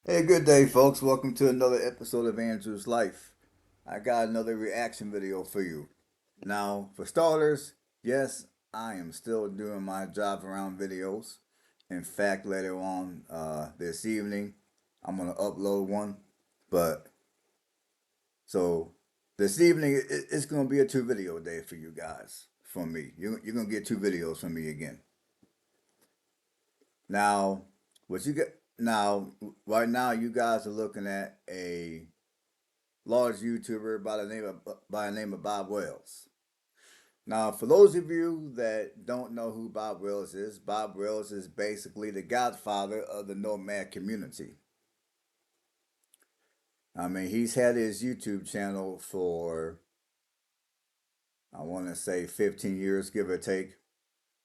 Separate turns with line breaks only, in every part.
Hey, good day, folks. Welcome to another episode of Andrew's Life. I got another reaction video for you. Now, for starters, yes, I am still doing my drive around videos. In fact, later on this evening, I'm going to upload one. But so this evening, it's going to be a two video day for you guys from me. You're going to get two videos from me again. Now, what you get now, right now, you guys are looking at a large YouTuber by the name of Bob Wells. Now, for those of you that don't know who Bob Wells is basically the godfather of the nomad community. I mean, he's had his YouTube channel for, I want to say, 15 years, give or take.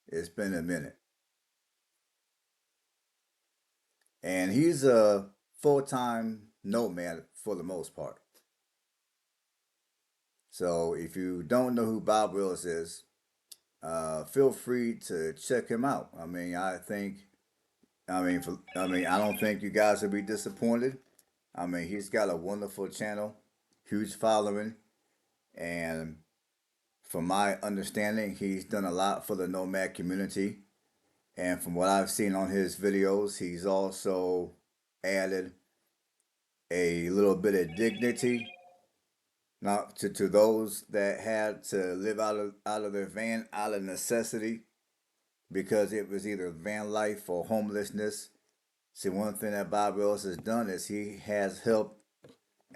It's been a minute. And he's a full-time nomad for the most part. So if you don't know who Bob Willis is, feel free to check him out. I don't think you guys will be disappointed. I mean, he's got a wonderful channel, huge following, and from my understanding, he's done a lot for the nomad community. And from what I've seen on his videos, he's also added a little bit of dignity not to those that had to live out of their van out of necessity because it was either van life or homelessness. See, one thing that Bob Willis has done is he has helped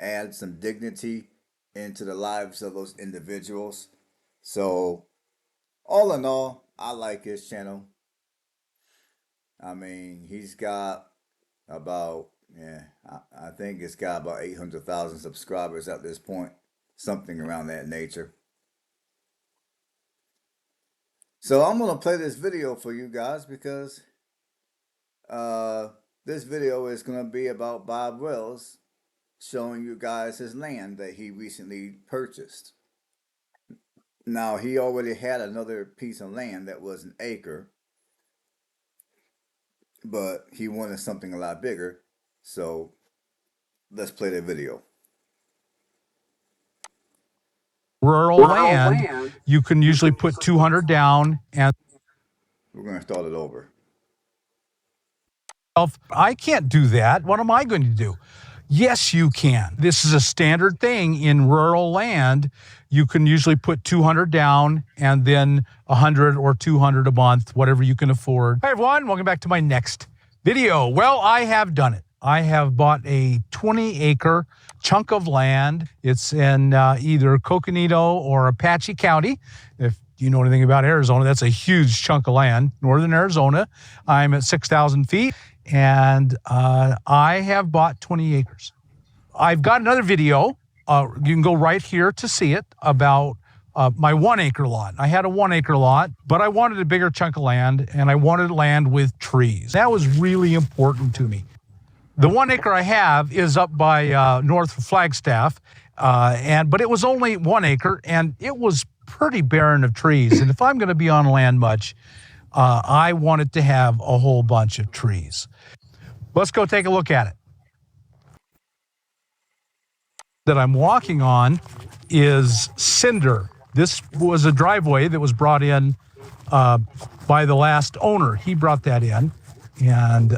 add some dignity into the lives of those individuals. So, all in all, I like his channel. I mean, he's got about, yeah, I think it's got about 800,000 subscribers at this point, something around that nature. So, I'm going to play this video for you guys because uh, this video is going to be about Bob Wells showing you guys his land that he recently purchased. Now, he already had another piece of land that was an acre, but he wanted something a lot bigger. So, let's play the video.
Rural land, you can usually put 200 down and
We're going to start it over.
I can't do that. What am I going to do? Yes, you can. This is a standard thing in rural land. You can usually put 200 down and then 100 or 200 a month, whatever you can afford. Hi, everyone. Welcome back to my next video. Well, I have done it. I have bought a 20-acre chunk of land. It's in either Coconino or Apache County. If you know anything about Arizona, that's a huge chunk of land, northern Arizona. I'm at 6,000 feet, and I have bought 20 acres. I've got another video. You can go right here to see it about my 1-acre lot. I had a 1-acre lot, but I wanted a bigger chunk of land, and I wanted land with trees. That was really important to me. The 1 acre I have is up by north of Flagstaff, but it was only 1 acre, and it was pretty barren of trees. And if I'm going to be on land much, I wanted to have a whole bunch of trees. Let's go take a look at it. That I'm walking on is cinder. This was a driveway that was brought in by the last owner. He brought that in, and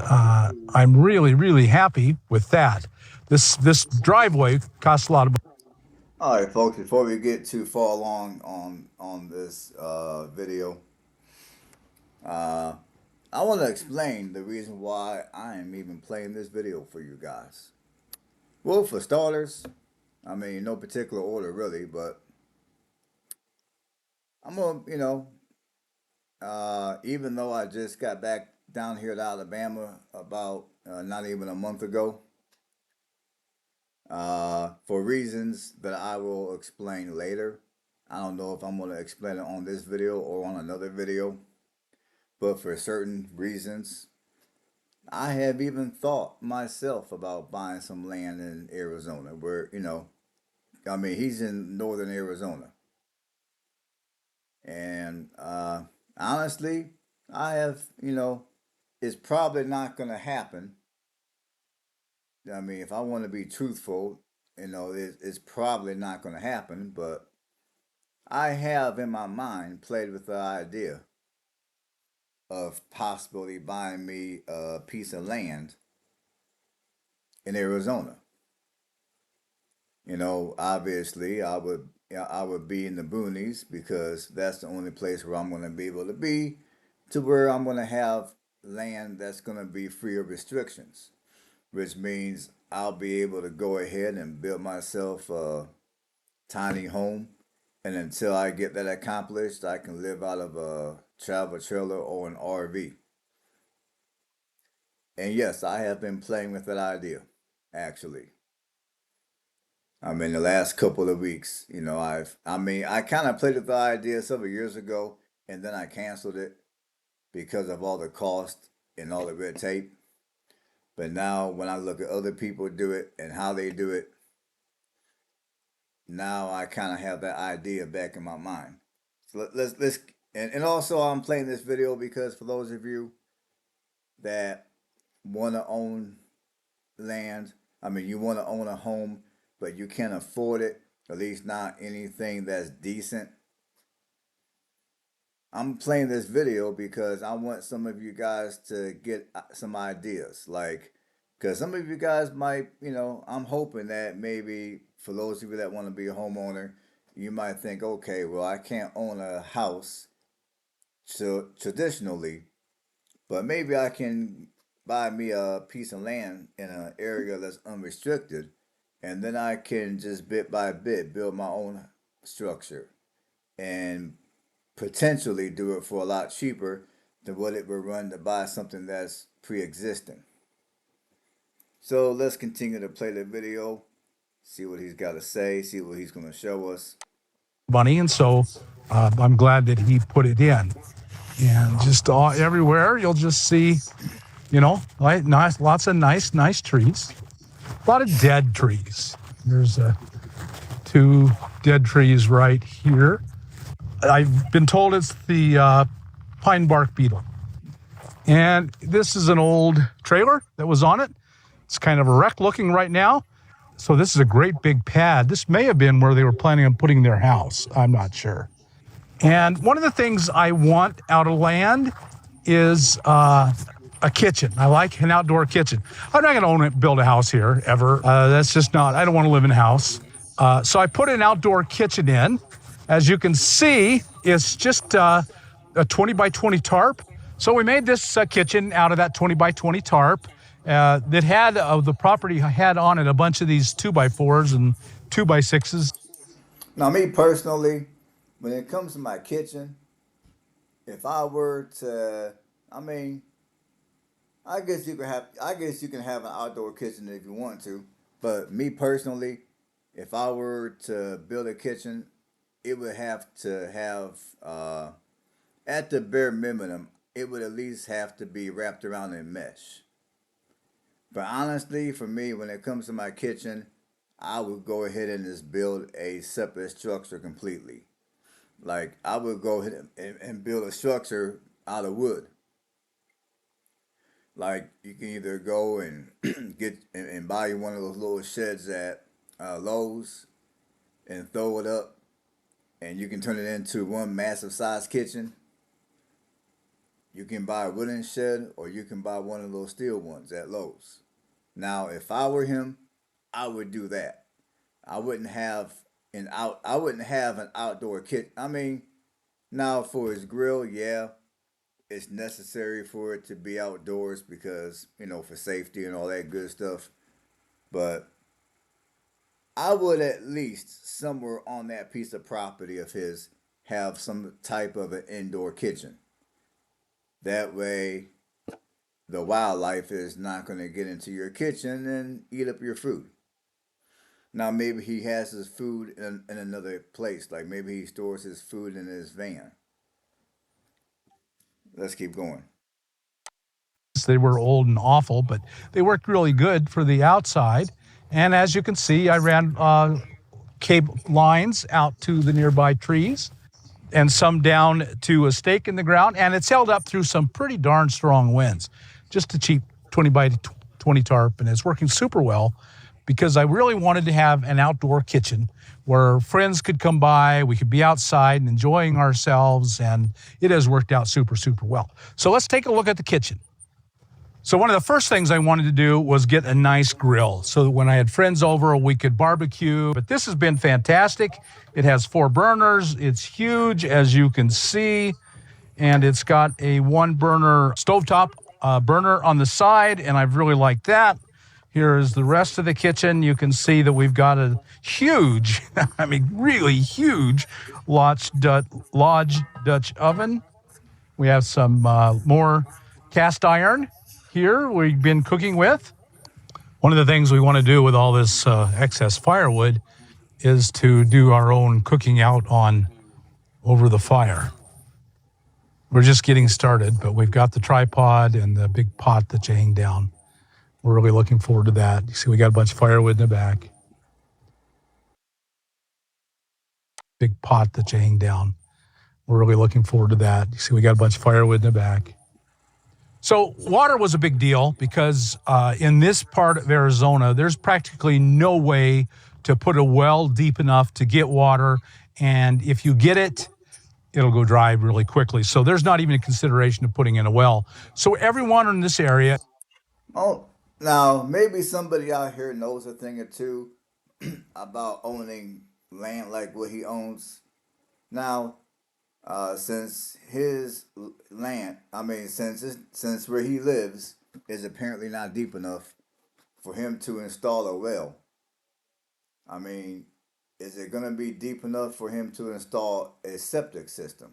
I'm really, really happy with that. This driveway costs a lot of money.
All right, folks. Before we get too far along on this video, uh, I want to explain the reason why I am even playing this video for you guys. Well, for starters, I mean, no particular order really, but I'm gonna, even though I just got back down here to Alabama about not even a month ago, for reasons that I will explain later. I don't know if I'm going to explain it on this video or on another video, but for certain reasons, I have even thought myself about buying some land in Arizona where, I mean, he's in northern Arizona. And honestly, I have, it's probably not going to happen, I mean, if I want to be truthful, it's probably not going to happen, but I have in my mind played with the idea of possibly buying me a piece of land in Arizona. Obviously, I would be in the boonies because that's the only place where I'm going to be able to be, to where I'm going to have land that's going to be free of restrictions, which means I'll be able to go ahead and build myself a tiny home. And until I get that accomplished, I can live out of a travel trailer or an RV. And yes, I have been playing with that idea, actually. I mean, the last couple of weeks, I kind of played with the idea several years ago, and then I canceled it because of all the cost and all the red tape. But now, when I look at other people do it and how they do it, now I kind of have that idea back in my mind. So let's and also I'm playing this video because for those of you that want to own land, I mean, you want to own a home, but you can't afford it, at least not anything that's decent. I'm playing this video because I want some of you guys to get some ideas. Like, because some of you guys might, I'm hoping that maybe for those of you that want to be a homeowner, you might think, okay, well, I can't own a house traditionally, but maybe I can buy me a piece of land in an area that's unrestricted, and then I can just bit by bit build my own structure and potentially do it for a lot cheaper than what it would run to buy something that's pre-existing. So let's continue to play the video, see what he's got to say, see what he's going to show us.
Money, and so I'm glad that he put it in. And just everywhere, you'll just see, nice, lots of nice trees. A lot of dead trees. There's two dead trees right here. I've been told it's the pine bark beetle. And this is an old trailer that was on it. It's kind of a wreck looking right now. So this is a great big pad. This may have been where they were planning on putting their house. I'm not sure. And one of the things I want out of land is a kitchen. I like an outdoor kitchen. I'm not going to build a house here ever. That's just not, I don't want to live in a house. So I put an outdoor kitchen in. As you can see, it's just a 20 by 20 tarp. So we made this kitchen out of that 20 by 20 tarp that had, the property had on it a bunch of these 2x4s and 2x6s.
Now, me personally, when it comes to my kitchen, if I were to, I mean, I guess you can have an outdoor kitchen if you want to. But me personally, if I were to build a kitchen, it would have to have, at the bare minimum, it would at least have to be wrapped around in mesh. But honestly, for me, when it comes to my kitchen, I would go ahead and just build a separate structure completely. Like, I would go ahead and build a structure out of wood. Like, you can either go and get and buy you one of those little sheds at Lowe's and throw it up, and you can turn it into one massive size kitchen. You can buy a wooden shed, or you can buy one of those steel ones at Lowe's. Now, if I were him, I would do that. I wouldn't have an outdoor kitchen. I mean, now for his grill, yeah, it's necessary for it to be outdoors because, for safety and all that good stuff. But I would at least somewhere on that piece of property of his have some type of an indoor kitchen. That way, the wildlife is not going to get into your kitchen and eat up your food. Now, maybe he has his food in another place. Like maybe he stores his food in his van. Let's keep going.
They were old and awful, but they worked really good for the outside. And as you can see, I ran cable lines out to the nearby trees and some down to a stake in the ground. And it's held up through some pretty darn strong winds. Just a cheap 20 by 20 tarp, and it's working super well because I really wanted to have an outdoor kitchen where friends could come by, we could be outside and enjoying ourselves, and it has worked out super, super well. So let's take a look at the kitchen. So one of the first things I wanted to do was get a nice grill so that when I had friends over, we could barbecue. But this has been fantastic. It has 4 burners. It's huge, as you can see, and it's got a 1-burner stovetop burner on the side, and I've really liked that. Here is the rest of the kitchen. You can see that we've got a huge, I mean, really huge Lodge Dutch oven. We have some more cast iron here we've been cooking with. One of the things we want to do with all this excess firewood is to do our own cooking out on over the fire. We're just getting started, but we've got the tripod and the big pot that you hang down. We're really looking forward to that. You see, we got a bunch of firewood in the back. Big pot that you hang down. We're really looking forward to that. You see, we got a bunch of firewood in the back. So water was a big deal because in this part of Arizona, there's practically no way to put a well deep enough to get water. And if you get it, it'll go dry really quickly. So there's not even a consideration of putting in a well. So everyone in this area.
Oh, now maybe somebody out here knows a thing or two about owning land like what he owns. Now, since his land, since where he lives is apparently not deep enough for him to install a well. I mean, is it going to be deep enough for him to install a septic system?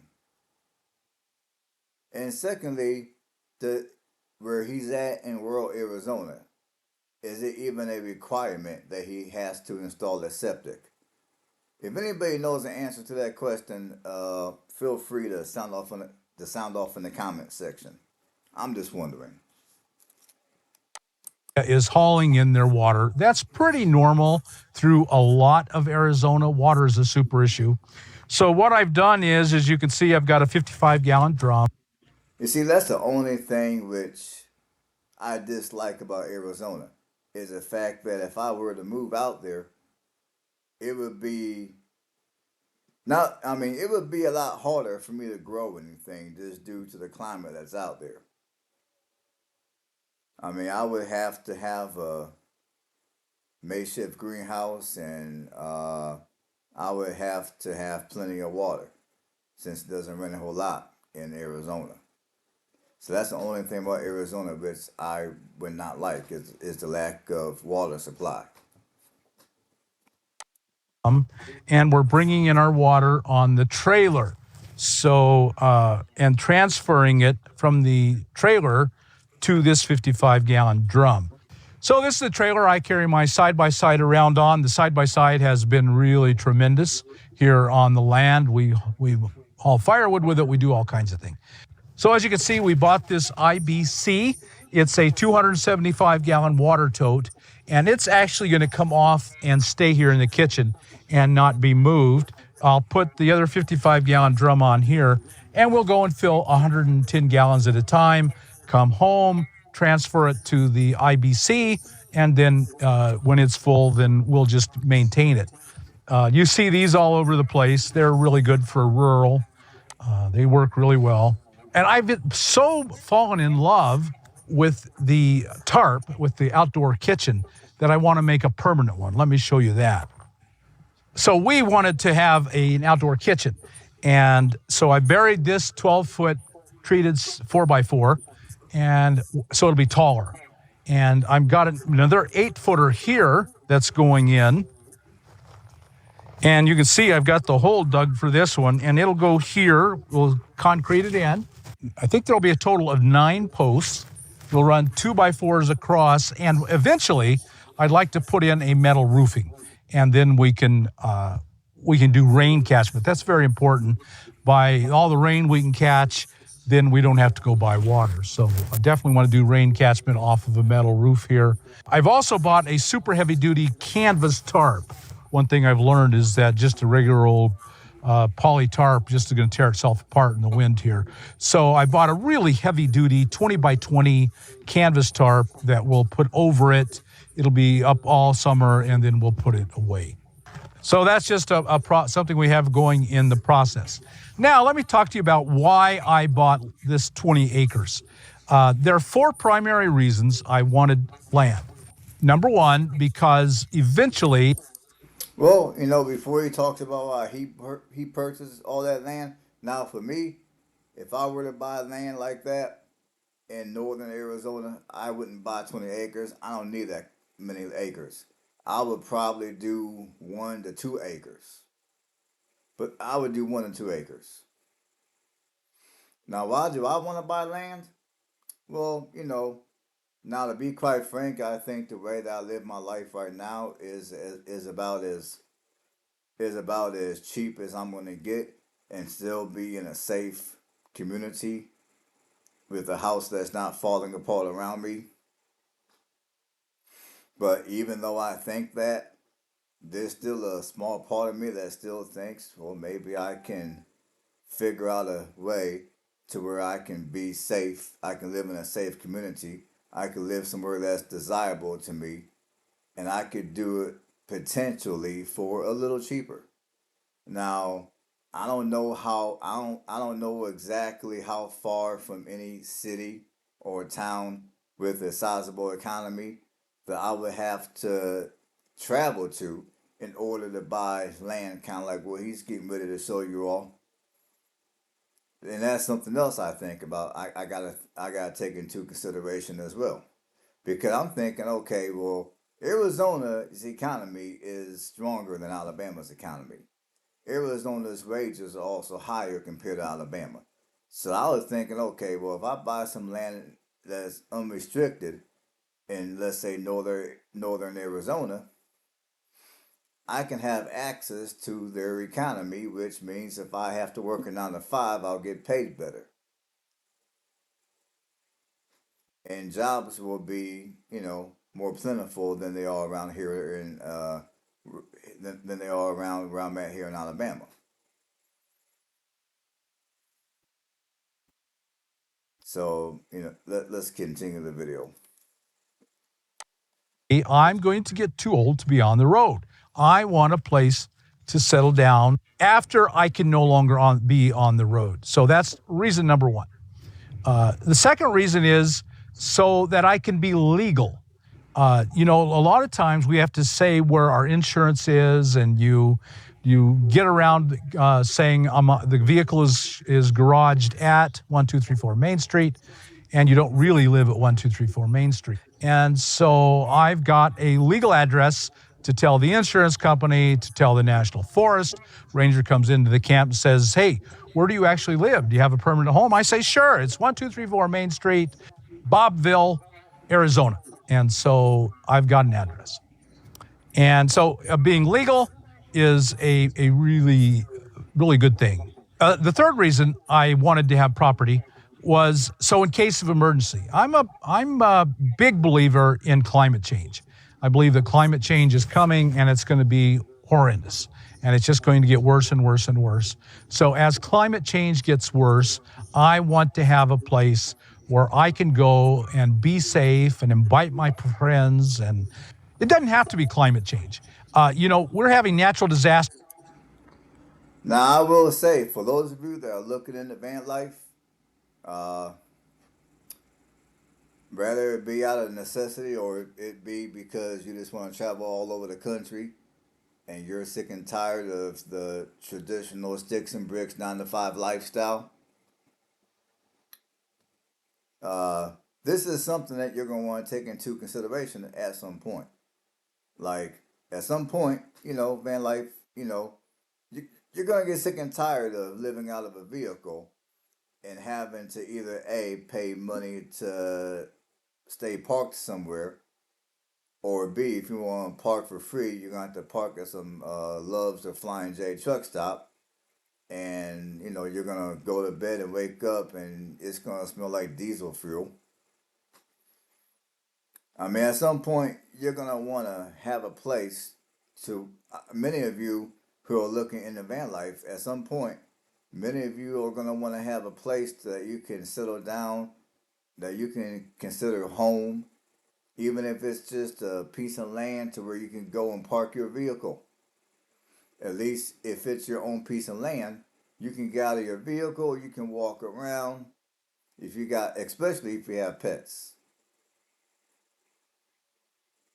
And secondly, where he's at in rural Arizona, is it even a requirement that he has to install a septic? If anybody knows the answer to that question, feel free to sound off in the comment section. I'm just wondering.
Is hauling in their water. That's pretty normal through a lot of Arizona. Water is a super issue. So what I've done is, as you can see, I've got a 55-gallon drum.
You see, that's the only thing which I dislike about Arizona is the fact that if I were to move out there, it would be it would be a lot harder for me to grow anything just due to the climate that's out there. I mean, I would have to have a makeshift greenhouse, and I would have to have plenty of water since it doesn't rain a whole lot in Arizona. So that's the only thing about Arizona which I would not like is the lack of water supply.
And we're bringing in our water on the trailer. So, and transferring it from the trailer to this 55-gallon drum. So this is the trailer I carry my side-by-side around on. The side-by-side has been really tremendous here on the land. We haul firewood with it. We do all kinds of things. So as you can see, we bought this IBC. It's a 275-gallon water tote, and it's actually going to come off and stay here in the kitchen and not be moved. I'll put the other 55-gallon drum on here, and we'll go and fill 110 gallons at a time, come home, transfer it to the IBC, and then when it's full, then we'll just maintain it. You see these all over the place. They're really good for rural. They work really well. And I've so fallen in love with the tarp, with the outdoor kitchen, that I want to make a permanent one. Let me show you that. So we wanted to have an outdoor kitchen. And so I buried this 12-foot treated 4x4, and so it'll be taller. And I've got another 8-footer here that's going in. And you can see I've got the hole dug for this one, and it'll go here. We'll concrete it in. I think there'll be a total of 9 posts. We'll run 2x4s across, and eventually I'd like to put in a metal roofing, and then we can do rain catchment. That's very important. By all the rain we can catch, then we don't have to go buy water. So I definitely want to do rain catchment off of a metal roof here. I've also bought a super heavy duty canvas tarp. One thing I've learned is that just a regular old poly tarp just going to tear itself apart in the wind here. So I bought a really heavy duty 20 by 20 canvas tarp that we'll put over it. It'll be up all summer and then we'll put it away. So that's just something we have going in the process. Now, let me talk to you about why I bought this 20 acres. There are four primary reasons I wanted land. Number one, because eventually,
Well, before he talks about why he purchased all that land. Now, for me, if I were to buy land like that in northern Arizona, I wouldn't buy 20 acres. I don't need that many acres. I would probably do 1 to 2 acres, but I would do 1 to 2 acres. Now, why do I want to buy land? Well, now to be quite frank, I think the way that I live my life right now is about as cheap as I'm gonna get and still be in a safe community with a house that's not falling apart around me. But even though I think that, there's still a small part of me that still thinks, well, maybe I can figure out a way to where I can be safe. I can live in a safe community. I can live somewhere that's desirable to me, and I could do it potentially for a little cheaper. Now, I don't know exactly how far from any city or town with a sizable economy that I would have to travel to in order to buy land, kind of like what he's getting ready to show you all. And that's something else I think about. I gotta take into consideration as well, because I'm thinking, okay, well, Arizona's economy is stronger than Alabama's economy. Arizona's wages are also higher compared to Alabama. So I was thinking, okay, well, if I buy some land that's unrestricted in, let's say, northern Arizona, I can have access to their economy, which means if I have to work a 9 to 5, I'll get paid better, and jobs will be, more plentiful than they are around here than they are around where I'm at here in Alabama. So, let's continue the video.
I'm going to get too old to be on the road. I want a place to settle down after I can no longer be on the road. So that's reason number one. The second reason is so that I can be legal. A lot of times we have to say where our insurance is, and you get around saying the vehicle is garaged at 1234 Main Street, and you don't really live at 1234 Main Street. And so I've got a legal address to tell the insurance company, to tell the National Forest. Ranger comes into the camp and says, "Hey, where do you actually live? Do you have a permanent home?" I say, "Sure, it's 1234 Main Street, Bobville, Arizona." And so I've got an address. And so being legal is a really, really good thing. The third reason I wanted to have property was so in case of emergency. I'm a big believer in climate change. I believe that climate change is coming and it's going to be horrendous, and it's just going to get worse and worse and worse. So as climate change gets worse, I want to have a place where I can go and be safe and invite my friends, and it doesn't have to be climate change. We're having natural disasters.
Now, I will say, for those of you that are looking into van life, uh, whether it be out of necessity or it be because you just want to travel all over the country and you're sick and tired of the traditional sticks and bricks 9 to 5 lifestyle, uh, this is something that you're going to want to take into consideration at some point. Like, at some point, van life, you, you're going to get sick and tired of living out of a vehicle and having to either A, pay money to stay parked somewhere, or B, if you want to park for free, you're going to have to park at some Love's or Flying J truck stop. And, you're going to go to bed and wake up and it's going to smell like diesel fuel. I mean, at some point, you're going to want to have a place to, many of you who are looking into van life, at some point, many of you are going to want to have a place that you can settle down, that you can consider home, even if it's just a piece of land to where you can go and park your vehicle. At least if it's your own piece of land, you can get out of your vehicle, you can walk around. If you got, especially if you have pets.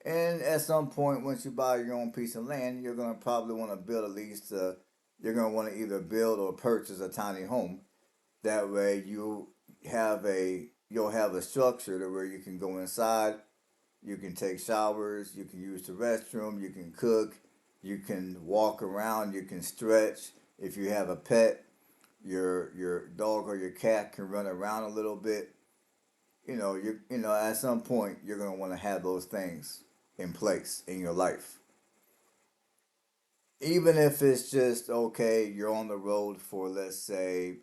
And at some point, once you buy your own piece of land, you're gonna probably want to build at least. You're gonna want to either build or purchase a tiny home. That way, you'll have a structure to where you can go inside. You can take showers. You can use the restroom. You can cook. You can walk around. You can stretch. If you have a pet, your dog or your cat can run around a little bit. At some point you're gonna want to have those things in place in your life. Even if it's just okay, you're on the road for, let's say,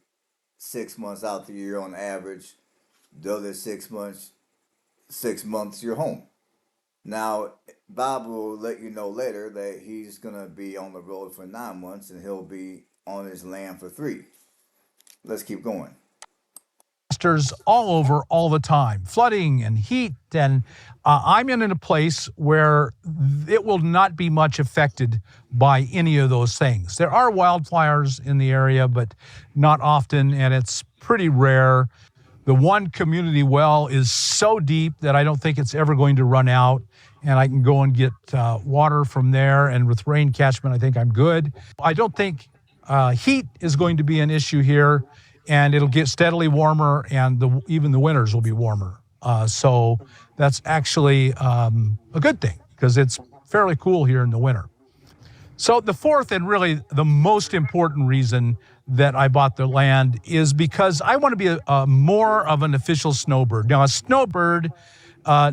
6 months out the year on average. The other 6 months you're home. Now, Bob will let you know later that he's gonna be on the road for 9 months and he'll be on his land for three. Let's keep going.
Disasters all over all the time, flooding and heat. And I'm in a place where it will not be much affected by any of those things. There are wildfires in the area, but not often, and it's pretty rare. The one community well is so deep that I don't think it's ever going to run out, and I can go and get water from there. And with rain catchment, I think I'm good. I don't think heat is going to be an issue here, and it'll get steadily warmer, and even the winters will be warmer. So that's actually a good thing because it's fairly cool here in the winter. So the fourth and really the most important reason that I bought the land is because I want to be more of an official snowbird. Now, a snowbird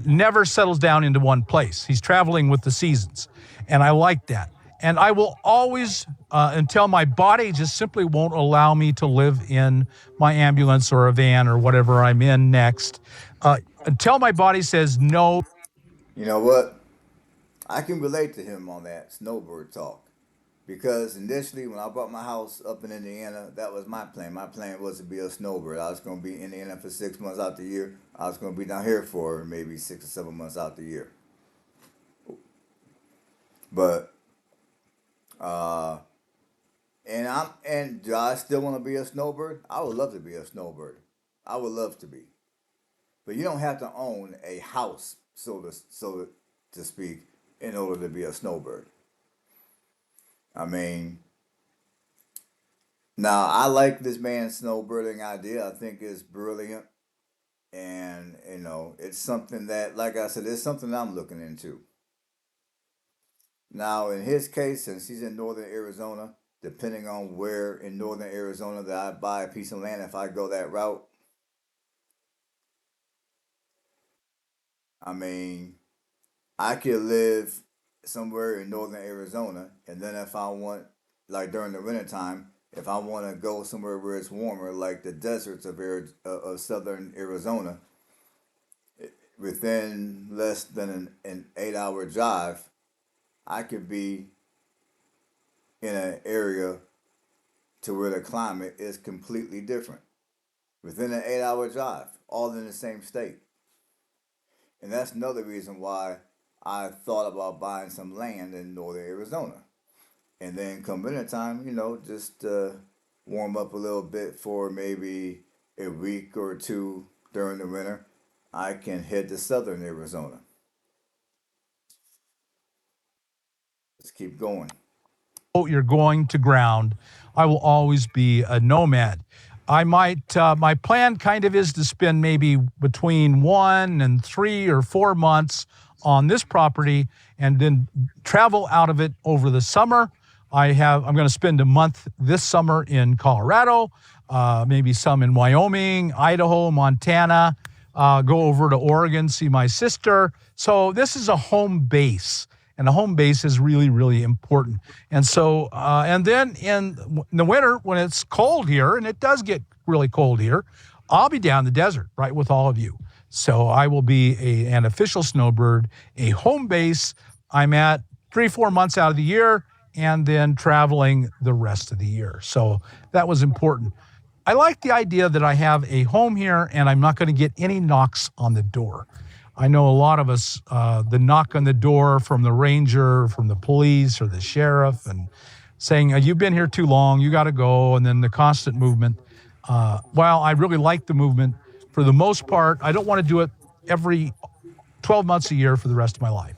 never settles down into one place. He's traveling with the seasons, and I like that. And I will always, until my body just simply won't allow me to live in my ambulance or a van or whatever I'm in next, until my body says no.
You know what? I can relate to him on that snowbird talk. Because initially, when I bought my house up in Indiana, that was my plan. My plan was to be a snowbird. I was going to be in Indiana for 6 months out the year. I was going to be down here for maybe 6 or 7 months out the year. But, and do I still want to be a snowbird? I would love to be a snowbird. I would love to be. But you don't have to own a house, so to speak, in order to be a snowbird. I mean, now I like this man's snowbirding idea. I think it's brilliant, and it's something that, like I said, it's something I'm looking into. Now, in his case, since he's in northern Arizona, depending on where in northern Arizona that I buy a piece of land, if I go that route, I mean, I could live somewhere in northern Arizona, and then if I want, like during the wintertime, if I want to go somewhere where it's warmer, like the deserts of southern Arizona, within less than an 8 hour drive, I could be in an area to where the climate is completely different. Within an 8 hour drive, all in the same state. And that's another reason why I thought about buying some land in northern Arizona. And then come winter time, just warm up a little bit for maybe a week or two during the winter. I can head to southern Arizona. Let's keep going.
You're going to ground, I will always be a nomad. My plan kind of is to spend maybe between 1 and 3 or 4 months on this property and then travel out of it over the summer. I'm going to spend a month this summer in Colorado, maybe some in Wyoming, Idaho, Montana, go over to Oregon, see my sister. So this is a home base. And a home base is really, really important. And so, and then in the winter, when it's cold here, and it does get really cold here, I'll be down in the desert, right, with all of you. So I will be an official snowbird, a home base. I'm at 3-4 months out of the year, and then traveling the rest of the year. So that was important. I like the idea that I have a home here and I'm not going to get any knocks on the door. I know a lot of us, the knock on the door from the ranger, from the police, or the sheriff, and saying, you've been here too long, you got to go, and then the constant movement. While I really like the movement, for the most part, I don't want to do it every 12 months a year for the rest of my life.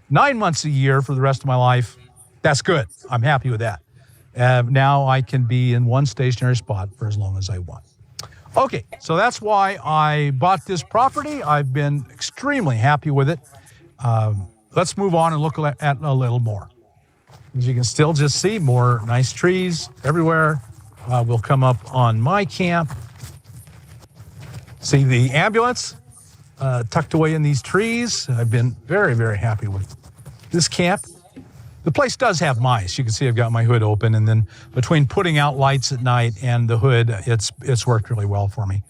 9 months a year for the rest of my life, that's good. I'm happy with that. Now I can be in one stationary spot for as long as I want. Okay, so that's why I bought this property. I've been extremely happy with it. Let's move on and look at a little more. As you can still just see, more nice trees everywhere. We'll come up on my camp. See the ambulance tucked away in these trees. I've been very, very happy with this camp. The place does have mice. You can see I've got my hood open, and then between putting out lights at night and the hood, it's worked really well for me.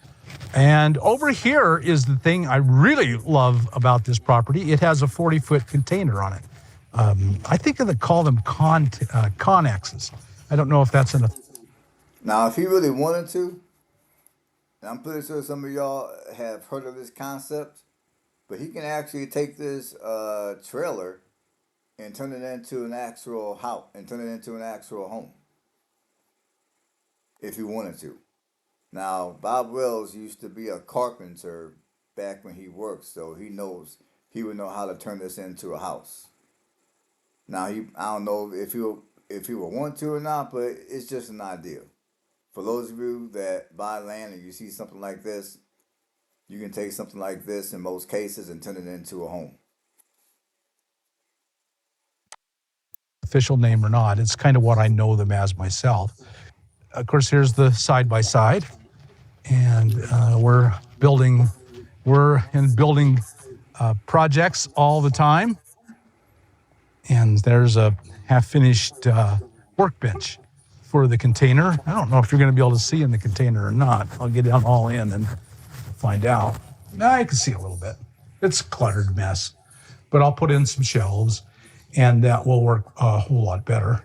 And over here is the thing I really love about this property. It has a 40-foot container on it. I think they call them connexes. I don't know if that's in a...
Now, if he really wanted to, and I'm pretty sure some of y'all have heard of this concept, but he can actually take this trailer and turn it into an actual house and turn it into an actual home if he wanted to. Now, Bob Wells used to be a carpenter back when he worked, so he would know how to turn this into a house. Now, I don't know if he would want to or not, but it's just an idea. For those of you that buy land and you see something like this, you can take something like this in most cases and turn it into a home.
official name or not. It's kind of what I know them as myself. Of course, here's the side by side, and we're in building projects all the time. And there's a half-finished workbench for the container. I don't know if you're going to be able to see in the container or not. I'll get down all in and find out. Now I can see a little bit. It's a cluttered mess, but I'll put in some shelves, and that will work a whole lot better.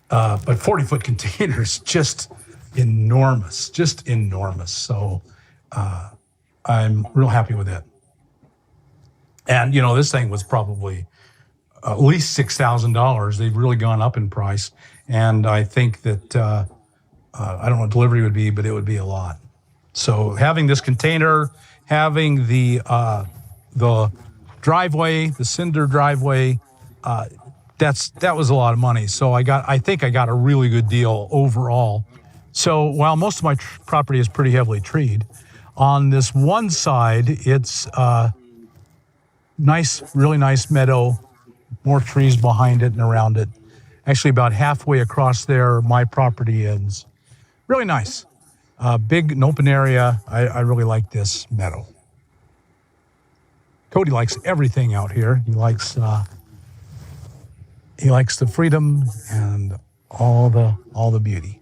But 40-foot containers, just enormous. So I'm real happy with it. And, this thing was probably at least $6,000. They've really gone up in price. And I think that, I don't know what delivery would be, but it would be a lot. So having this container, having the driveway, the cinder driveway, that was a lot of money. So I think I got a really good deal overall. So while most of my property is pretty heavily treed, on this one side, it's really nice meadow, more trees behind it and around it. Actually, about halfway across there, my property ends. Really nice. Big and open area. I really like this meadow. Cody likes everything out here. He likes the freedom and all the beauty.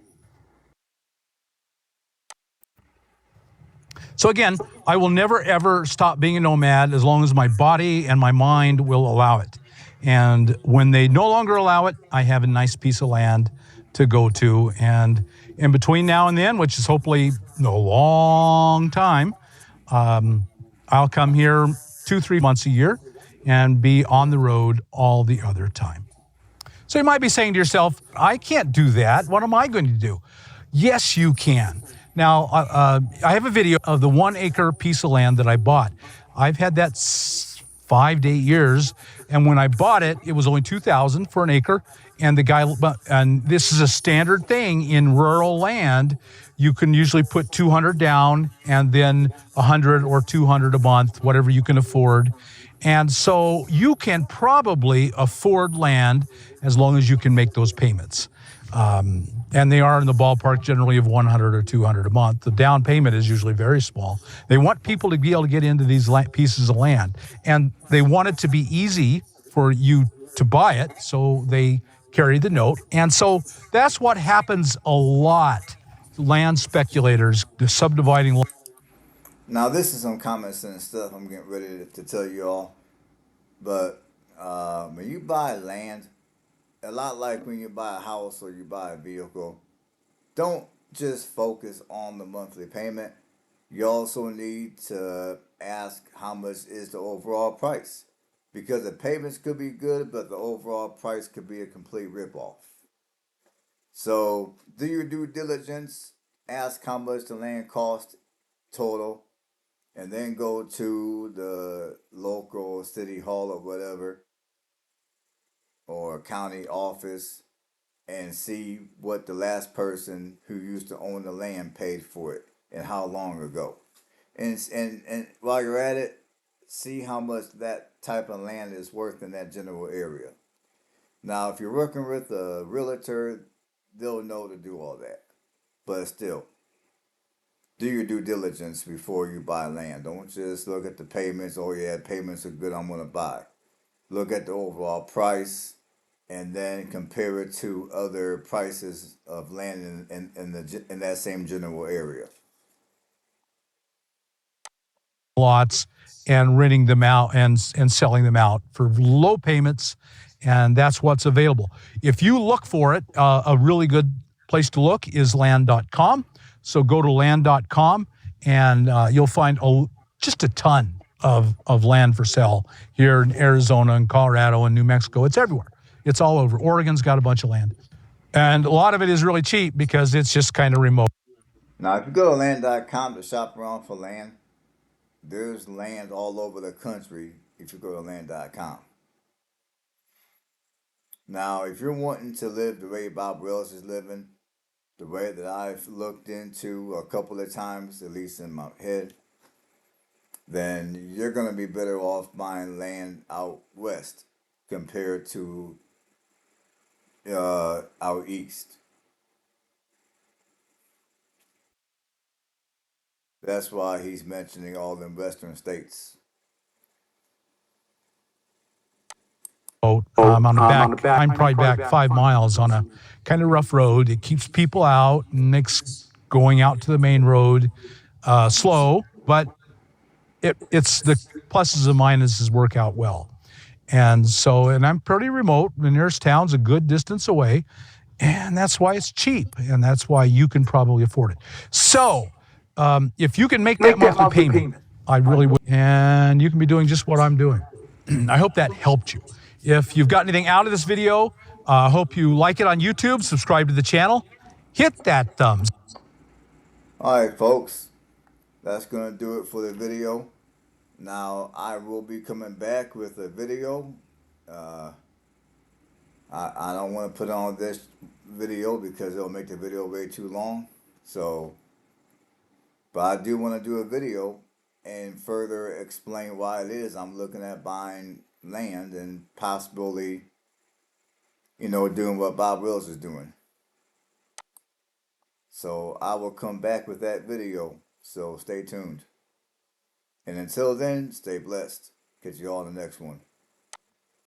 So again, I will never, ever stop being a nomad as long as my body and my mind will allow it. And when they no longer allow it, I have a nice piece of land to go to. And in between now and then, which is hopefully a long time, I'll come here 2-3 months a year and be on the road all the other time. So you might be saying to yourself, I can't do that. What am I going to do? Yes, you can. Now, I have a video of the 1 acre piece of land that I bought. I've had that 5 to 8 years. And when I bought it, it was only $2,000 for an acre. And this is a standard thing in rural land. You can usually put $200 down and then $100 or $200 a month, whatever you can afford. And so you can probably afford land as long as you can make those payments. And they are in the ballpark generally of $100 or $200 a month. The down payment is usually very small. They want people to be able to get into these pieces of land, and they want it to be easy for you to buy it, so they carry the note. And so that's what happens a lot. Land speculators, the subdividing.
Now, this is some common sense stuff I'm getting ready to tell you all. But when you buy land, a lot like when you buy a house or you buy a vehicle, don't just focus on the monthly payment. You also need to ask how much is the overall price. Because the payments could be good, but the overall price could be a complete ripoff. So do your due diligence, ask how much the land cost total, and then go to the local city hall or whatever, or county office, and see what the last person who used to own the land paid for it and how long ago. And while you're at it, see how much that type of land is worth in that general area. Now, if you're working with a realtor, they'll know to do all that. But still, do your due diligence before you buy land. Don't just look at the payments. Oh yeah, payments are good. I'm gonna buy. Look at the overall price, and then compare it to other prices of land in that same general area.
lots and renting them out and selling them out for low payments, and that's what's available. If you look for it, a really good place to look is land.com. So go to land.com and you'll find just a ton of land for sale here in Arizona and Colorado and New Mexico. It's everywhere. It's all over. Oregon's got a bunch of land. And a lot of it is really cheap because it's just kind of remote.
Now, if you go to land.com to shop around for land, there's land all over the country if you go to land.com. Now, if you're wanting to live the way Bob Wells is living, the way that I've looked into a couple of times, at least in my head, then you're going to be better off buying land out west compared to out east. That's why he's mentioning all the western states.
On the back, I'm probably back 5 miles on a kind of rough road. It keeps people out and makes going out to the main road slow, but it's the pluses and minuses work out well. And I'm pretty remote. The nearest town's a good distance away, and that's why it's cheap, and that's why you can probably afford it. So, if you can make that monthly payment, I really would, and you can be doing just what I'm doing. I hope that helped you. If you've got anything out of this video, I hope you like it on YouTube, subscribe to the channel, hit that thumbs.
All right, folks, that's going to do it for the video. Now, I will be coming back with a video. Uh, I don't want to put on this video because it'll make the video way too long. So, but I do want to do a video and further explain why it is I'm looking at buying land and possibly, doing what Bob Wills is doing. So I will come back with that video. So stay tuned. And until then, stay blessed. Catch you all in the next one.